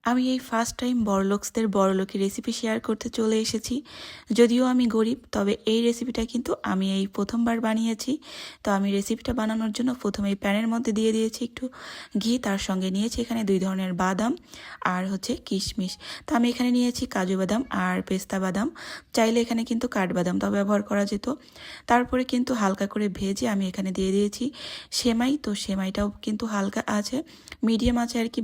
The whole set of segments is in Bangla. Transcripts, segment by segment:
আমি এই ফার্স্ট টাইম বড়লোকসদের বড়লোকি রেসিপি শেয়ার করতে চলে এসেছি। যদিও আমি গরিব, তবে এই রেসিপিটা কিন্তু আমি এই প্রথমবার বানিয়েছি। তো আমি রেসিপিটা বানানোর জন্য প্রথমে এই প্যানের মধ্যে দিয়ে দিয়েছি একটু ঘি, তার সঙ্গে নিয়েছি এখানে 2 ধরনের বাদাম আর হচ্ছে কিশমিশ। তো আমি এখানে নিয়েছি কাজু বাদাম আর পেস্তা বাদাম, চাইলে এখানে কিন্তু কাঠবাদামটাও ব্যবহার করা যেত। তারপরে কিন্তু হালকা করে ভেজে আমি এখানে দিয়ে দিয়েছি সেমাই। তো সেমাইটাও কিন্তু হালকা আছে, মিডিয়াম আছে আর কি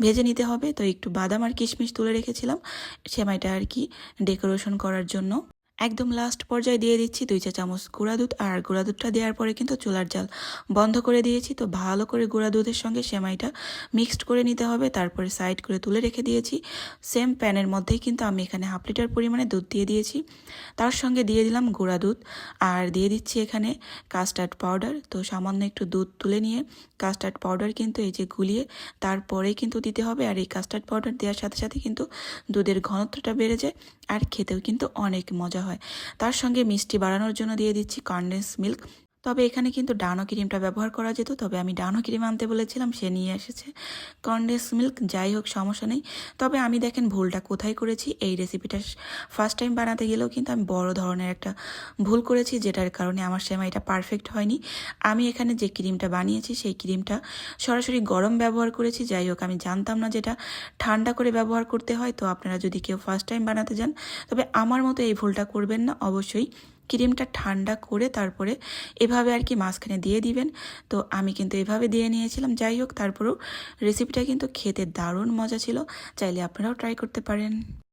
ভেজে নিতে হবে। তো একটু বাদাম আর কিশমিশ তুলে রেখেছিলাম সেমাইটা আর কি ডেকোরেশন করার জন্য। একদম লাস্ট পর্যায়ে দিয়ে দিচ্ছি 2 চা চামচ গুঁড়া দুধ, আর গুঁড়া দুধটা দেওয়ার পরে কিন্তু চুলার জাল বন্ধ করে দিয়েছি। তো ভালো করে গুঁড়া দুধের সঙ্গে সেমাইটা মিক্সড করে নিতে হবে, তারপরে সাইড করে তুলে রেখে দিয়েছি। সেম প্যানের মধ্যেই কিন্তু আমি এখানে 1/2 লিটার পরিমাণে দুধ দিয়ে দিয়েছি, তার সঙ্গে দিয়ে দিলাম গুঁড়া দুধ আর দিয়ে দিচ্ছি এখানে কাস্টার্ড পাউডার। তো সামান্য একটু দুধ তুলে নিয়ে কাস্টার্ড পাউডার কিন্তু এই যে গুলিয়ে তারপরে কিন্তু দিতে হবে। আর এই কাস্টার্ড পাউডার দেওয়ার সাথে সাথে কিন্তু দুধের ঘনত্বটা বেড়ে যায় আর খেতেও কিন্তু অনেক মজা হয়। তার সঙ্গে মিষ্টি বাড়ানোর জন্য দিয়ে দিচ্ছি কনডেন্স মিল্ক। তবে এখানে কিন্তু ডানো ক্রিমটা ব্যবহার করা যেত, তবে আমি ডানো ক্রিম আনতে বলেছিলাম, সে নিয়ে এসেছে কনডেন্স মিল্ক। যাই হোক, সমস্যা নেই। তবে আমি দেখেন ভুলটা কোথায় করেছি, এই রেসিপিটা ফার্স্ট টাইম বানাতে গেলেও কিন্তু আমি বড় ধরনের একটা ভুল করেছি, যেটার কারণে আমার সেমাইটা পারফেক্ট হয়নি। আমি এখানে যে ক্রিমটা বানিয়েছি সেই ক্রিমটা সরাসরি গরম ব্যবহার করেছি। যাই হোক, আমি জানতাম না যেটা ঠান্ডা করে ব্যবহার করতে হয়। তো আপনারা যদি কেউ ফার্স্ট টাইম বানাতে যান, তবে আমার মতো এই ভুলটা করবেন না। অবশ্যই ক্রিমটা ঠান্ডা করে তারপরে এভাবে আর কি মাঝখানে দিয়ে দিবেন। তো আমি কিন্তু এভাবে দিয়ে নিয়েছিলাম। যাই হোক, তারপরেও রেসিপিটা কিন্তু খেতে দারুণ মজা ছিল, চাইলে আপনারাও ট্রাই করতে পারেন।